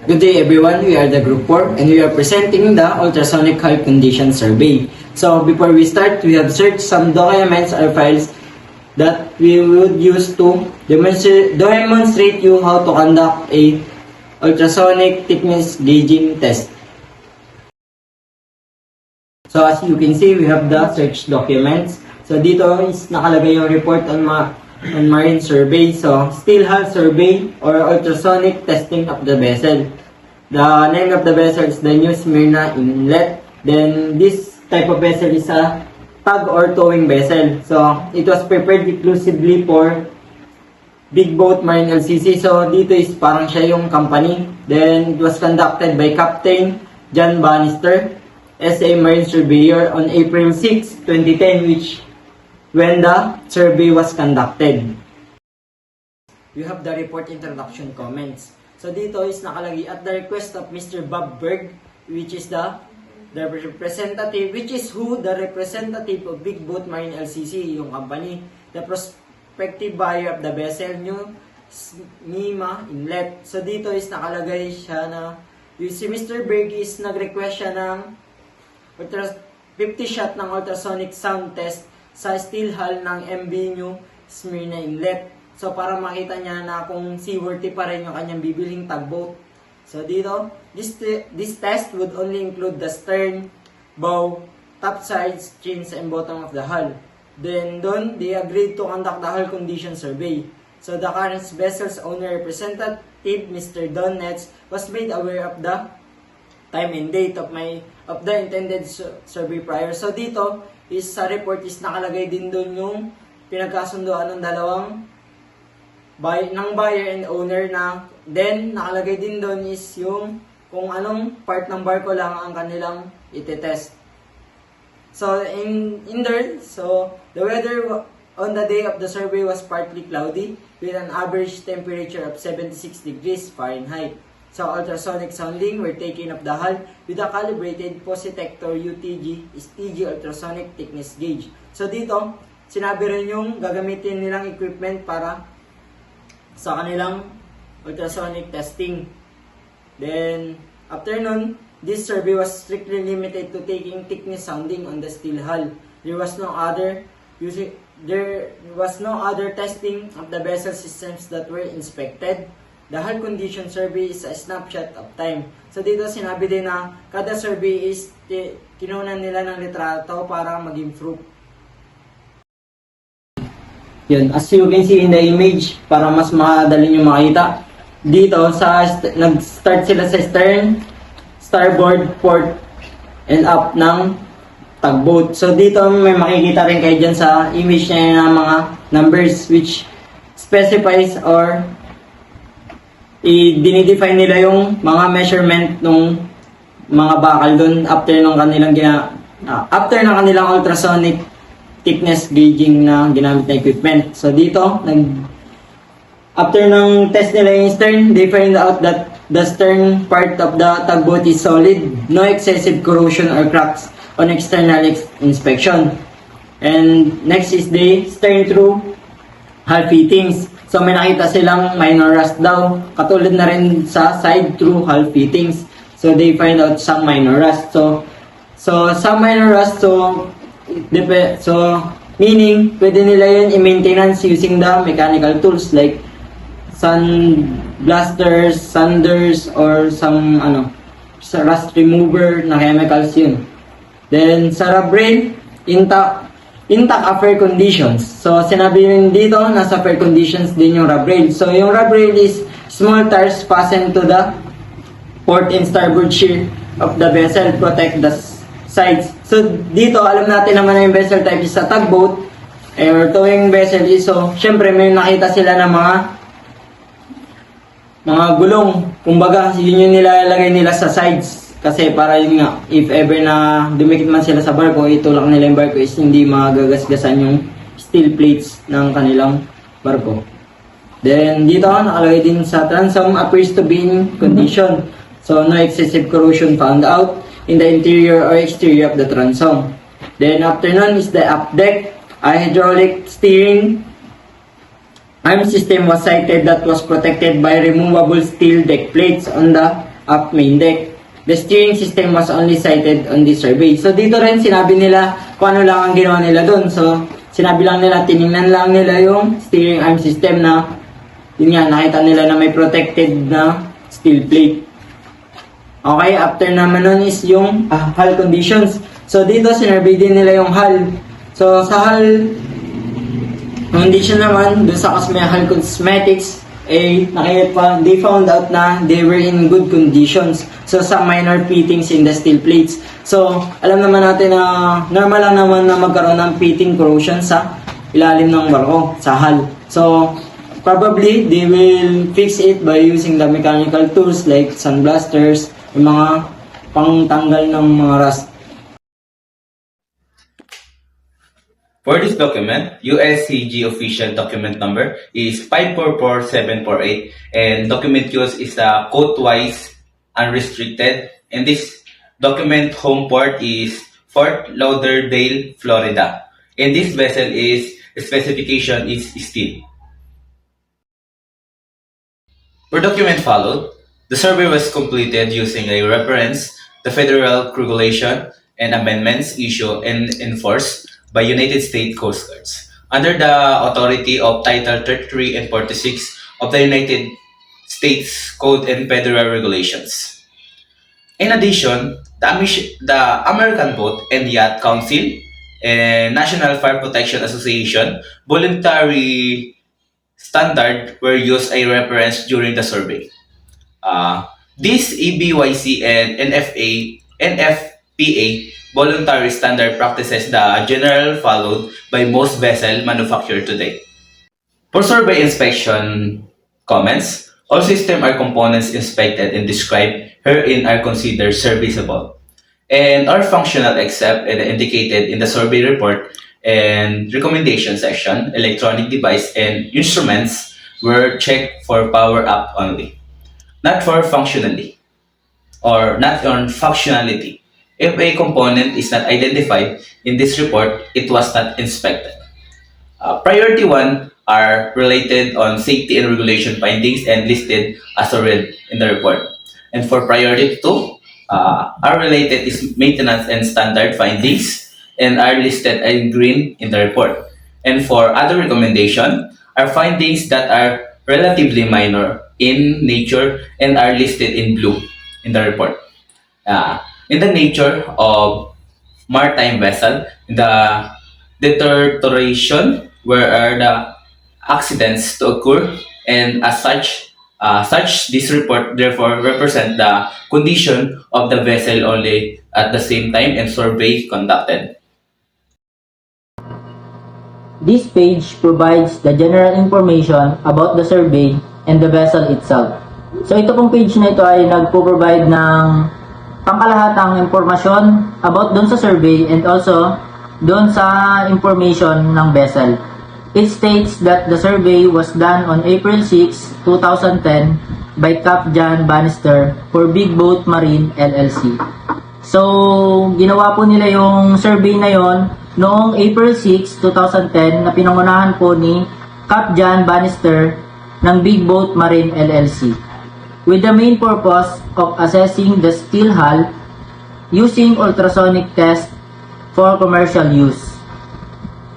Good day everyone, we are the Group 4 and we are presenting the Ultrasonic Hull Condition Survey. So before we start, we have searched some documents or files that we would use to demonstrate you how to conduct a ultrasonic thickness gauging test. So as you can see, we have the search documents. So dito is nakalagay yung report on marine survey. So steel hull survey or ultrasonic testing of the vessel. The name of the vessel is the New Smyrna Inlet. Then this type of vessel is a tug or towing vessel. So it was prepared exclusively for Big Boat Marine LCC. So dito is parang siya yung company. Then it was conducted by Captain John Bannister, SA Marine Surveyor on April 6, 2010, which when the survey was conducted. You have the report introduction comments. So dito is nakalagay at the request of Mr. Bob Berg, which is the representative, the representative of Big Boat Marine LCC, yung company, the prospective buyer of the vessel, New Smyrna Inlet. So dito is nakalagay siya na si Mr. Berg is nag-request siya ng 50 shot ng ultrasonic sound test sa steel hull ng MV New Smyrna Inlet. So para makita niya na kung seaworthy pa rin yung kanyang bibiling tugboat. So dito, this test would only include the stern, bow, topsides, chins, and bottom of the hull. Then doon, they agreed to conduct the hull condition survey. So the current vessel's owner representative, Mr. Don Nets, was made aware of the time and date of the intended survey prior. So dito, sa report is nakalagay din doon yung pinagkasundoan ng dalawang buyer and owner na then nakalagay din doon is yung kung anong part ng barko lang ang kanilang itetest. So in there, so the weather on the day of the survey was partly cloudy with an average temperature of 76 degrees Fahrenheit. So ultrasonic sounding were taken of the hull with a calibrated Positector UTG STG ultrasonic thickness gauge. So dito, sinabi rin yung gagamitin nilang equipment para sa kanilang ultrasonic testing. Then, after nun, this survey was strictly limited to taking thickness sounding on the steel hull. There was no other testing of the vessel systems that were inspected. The hull condition survey is a snapshot of time. So dito sinabi din na kada survey is kinunan nila ng litrato para mag-improve. Yun, as you can see in the image, para mas madali nyo makita, dito nag-start sila sa stern, starboard, port, and up ng tugboat. So dito may makikita rin kayo dyan sa image niya ng mga numbers which specifies or dinidefine nila yung mga measurement ng mga bakal doon after ng kanilang ultrasonic thickness gauging na ginamit na equipment. So dito, after ng test nila yung stern, they find out that the stern part of the tugboat is solid, no excessive corrosion or cracks on external inspection. And next is the stern through hull fittings. So may nakita silang minor rust daw, katulad na rin sa side through hull fittings. So they find out some minor rust. So some minor rust, so meaning pwede nila yun i-maintenance using the mechanical tools like sand blasters, sanders, or some rust remover na chemicals yun. Then sa rub rail, intact fair conditions. So sinabi yun dito, nasa fair conditions din yung rub rail. So yung rub rail is small tires fastened to the port and starboard shear of the vessel, protect the sides. So dito, alam natin naman na yung vessel type is sa tugboat or towing vessel is, so syempre may nakita sila ng mga gulong. Kumbaga, yun yung nilalagay nila sa sides. Kasi para yun nga, if ever na dumikit man sila sa barko, itulak nila yung barko is hindi magagasgasan yung steel plates ng kanilang barko. Then dito, nakalagay din sa transom appears to be in condition. So no excessive corrosion found out in the interior or exterior of the transom. Then after nun is the up deck. A hydraulic steering arm system was sighted that was protected by removable steel deck plates on the of main deck. The steering system was only cited on this survey. So dito rin sinabi nila kung ano lang ang ginawa nila doon. So sinabi lang nila, tiningnan lang nila yung steering arm system na yun nga, nakita nila na may protected na steel plate. Okay, after naman nun is yung hull conditions. So dito sinurvey din nila yung hull. So sa hull condition naman, doon sa hull cosmetics, they found out na they were in good conditions. So, some minor fittings in the steel plates. So, alam naman natin na normal lang naman na magkaroon ng fitting corrosion sa ilalim ng barko, sa hull. So, probably, they will fix it by using the mechanical tools like sandblasters, yung mga pangtanggal ng mga rust. For this document, USCG official document number is 544748 and document use is code-wise unrestricted. And this document home port is Fort Lauderdale, Florida. And this vessel specification is steel. For document followed, the survey was completed using a reference, the federal regulation and amendments issued and enforced by United States Coast Guards under the authority of Title 33 and 46 of the United States Code and Federal Regulations. In addition, the American Boat and Yacht Council and National Fire Protection Association voluntary standard were used as reference during the survey. This EBYC and NFPA voluntary standard practices the general followed by most vessel manufactured today. For survey inspection comments, all system or components inspected and described herein are considered serviceable and are functional except indicated in the survey report and recommendation section. Electronic device and instruments were checked for power up only, not for functionality or not on functionality. If a component is not identified in this report, it was not inspected. Priority 1 are related on safety and regulation findings and listed as read in the report. And for priority 2, are related is maintenance and standard findings and are listed in green in the report. And for other recommendation are findings that are relatively minor in nature and are listed in blue in the report. In the nature of maritime vessel, the deterioration where are the accidents to occur, and as such, this report therefore represent the condition of the vessel only at the same time and survey conducted. This page provides the general information about the survey and the vessel itself. So ito pong page na ito ay nagpo-provide ng pangkalahatang impormasyon about doon sa survey and also doon sa information ng vessel. It states that the survey was done on April 6, 2010 by Cap John Bannister for Big Boat Marine LLC. So, ginawa po nila yung survey na yon noong April 6, 2010 na pinangunahan po ni Cap John Bannister ng Big Boat Marine LLC, with the main purpose of assessing the steel hull using ultrasonic test for commercial use.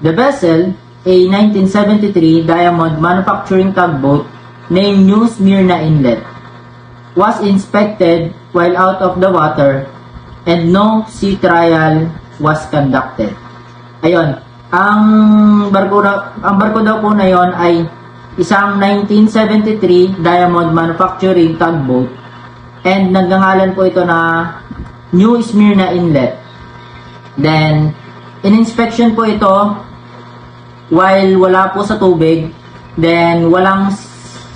The vessel, a 1973 diamond manufacturing tugboat named New Smyrna Inlet, was inspected while out of the water and no sea trial was conducted. Ayun, ang barko daw po na yon ay isang 1973 diamond manufacturing tugboat and nagngangalan po ito na New Smyrna Inlet. Then, in-inspection po ito while wala po sa tubig, then walang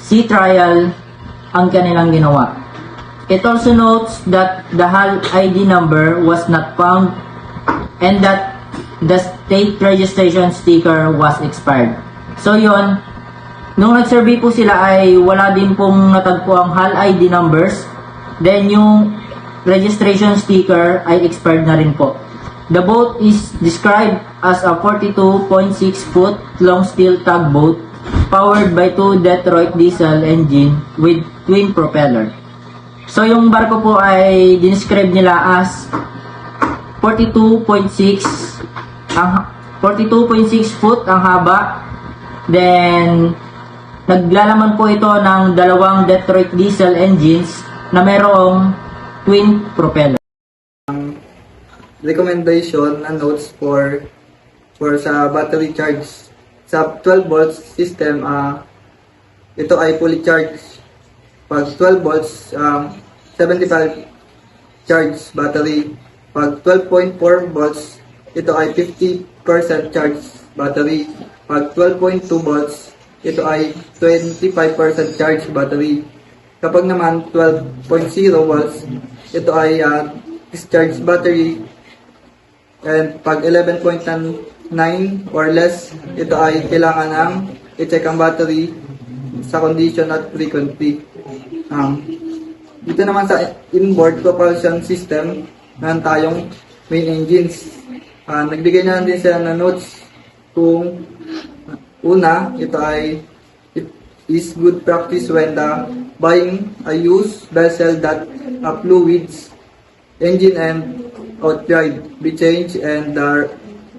sea trial ang kanilang ginawa. It also notes that the hull ID number was not found and that the state registration sticker was expired. So yon, nung nag-survey po sila ay wala din pong natagpo ang hull ID numbers, then yung registration sticker ay expired na rin po. The boat is described as a 42.6 foot long steel tugboat powered by two Detroit diesel engine with twin propeller. So yung barko po ay dinescribe nila as 42.6 foot ang haba. Then naglalaman po ito ng dalawang Detroit diesel engines na mayroong twin propeller. Recommendation na notes for sa battery charge. Sa 12 volts system, ito ay fully charged. Pag 12 volts, 75 charge battery. Pag 12.4 volts, ito ay 50% charge battery. Pag 12.2 volts, ito ay 25% charge battery. Kapag naman 12.0 volts, ito ay discharge battery. And pag 11.9 or less, ito ay kailangan ng i-check ang battery sa condition at frequency. Dito naman sa inboard propulsion system, meron tayong main engines. Nagbigay na din sila ng notes kung una, it is good practice when buying a used vessel that fluids, engine and outright be changed and the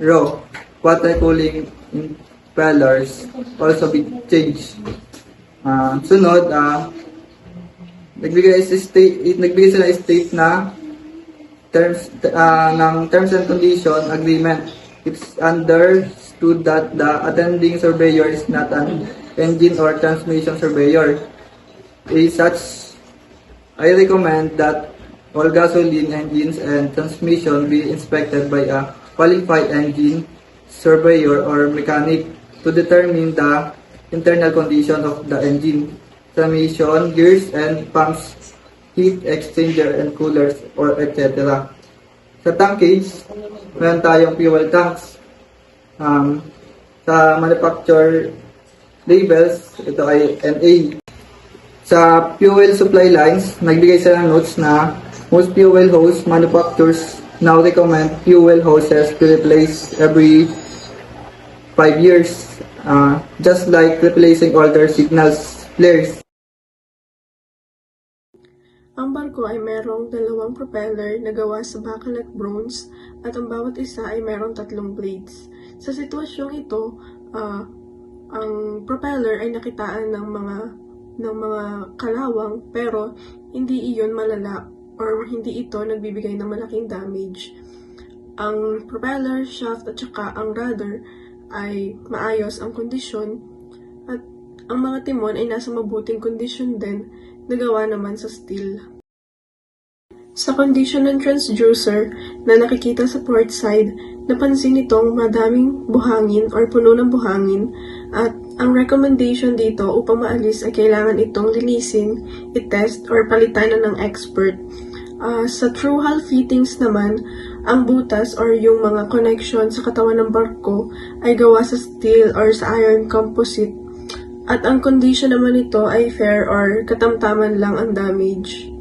raw water cooling impellers also be changed. Sunod, nagbigay sila state na terms and condition agreement. It's understood that the attending surveyor is not an engine or transmission surveyor. As such, I recommend that all gasoline engines and transmission be inspected by a qualified engine surveyor or mechanic to determine the internal condition of the engine, transmission, gears and pumps, heat exchanger and coolers, or etc. Sa tankage, meron tayong fuel tanks. Sa manufacturer labels, ito ay NA. Sa fuel supply lines, nagbigay sila ng notes na most fuel hose manufacturers now recommend fuel hoses to replace every 5 years, just like replacing older signals flares. Ang barko ay mayroong dalawang propeller na gawa sa bakelite bronze at ang bawat isa ay mayroong 3 blades. Sa sitwasyong ito, ang propeller ay nakitaan ng mga kalawang pero hindi iyon malala or hindi ito nagbibigay ng malaking damage. Ang propeller, shaft at saka ang rudder ay maayos ang kondisyon at ang mga timon ay nasa mabuting kondisyon din na gawa naman sa steel. Sa condition ng transducer na nakikita sa port side, napansin itong madaming buhangin or puno ng buhangin at ang recommendation dito upang maalis ay kailangan itong linisin, i-test or palitan na ng expert. Sa true hull fittings naman, ang butas or yung mga connection sa katawan ng barko ay gawa sa steel or sa iron composite. At ang condition naman nito ay fair or katamtaman lang ang damage.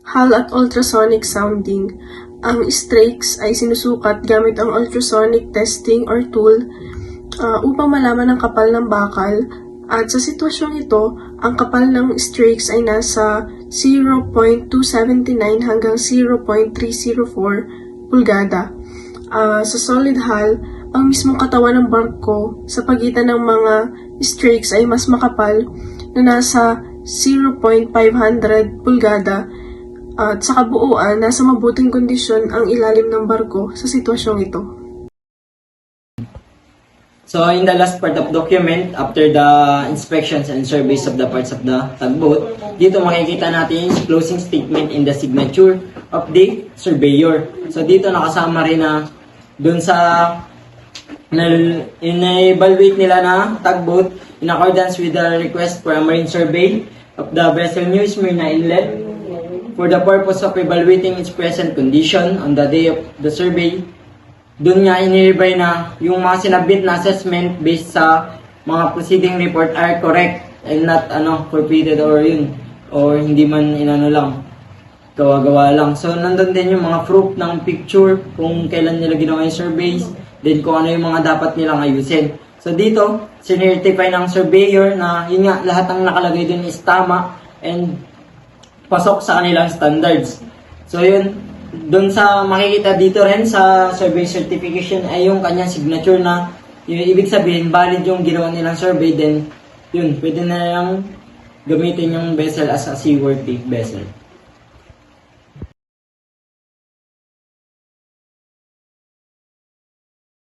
Hull at ultrasonic sounding. Ang strakes ay sinusukat gamit ang ultrasonic testing or tool upang malaman ang kapal ng bakal. At sa sitwasyong ito, ang kapal ng strakes ay nasa 0.279 hanggang 0.304 pulgada. Sa solid hull, ang mismong katawan ng barko sa pagitan ng mga strakes ay mas makapal na nasa 0.500 pulgada at sa kabuuan, nasa mabuting kondisyon ang ilalim ng barko sa sitwasyong ito. So, in the last part of document, after the inspections and surveys of the parts of the tugboat, dito makikita natin yung closing statement in the signature of the surveyor. So, dito nakasama rin na dun sa in-evaluate nila na tugboat in accordance with the request for a marine survey of the vessel New Smyrna Inlet for the purpose of evaluating its present condition on the day of the survey. Doon nga inireview na yung mga sinabit na assessment based sa mga proceeding report are correct and not corrupted or hindi man lang gawa-gawa lang. So nandun din yung mga proof ng picture kung kailan nila ginawa yung surveys, then kung ano yung mga dapat nilang ayusin. So dito, sinertify ng surveyor na yun nga, lahat ng nakalagay dun is tama and pasok sa kanilang standards. So yun, doon sa makikita dito rin sa survey certification ay yung kanyang signature na yun, ibig sabihin valid yung ginawa nilang survey, then yun, pwede na lang gamitin yung vessel as a seaworthy vessel.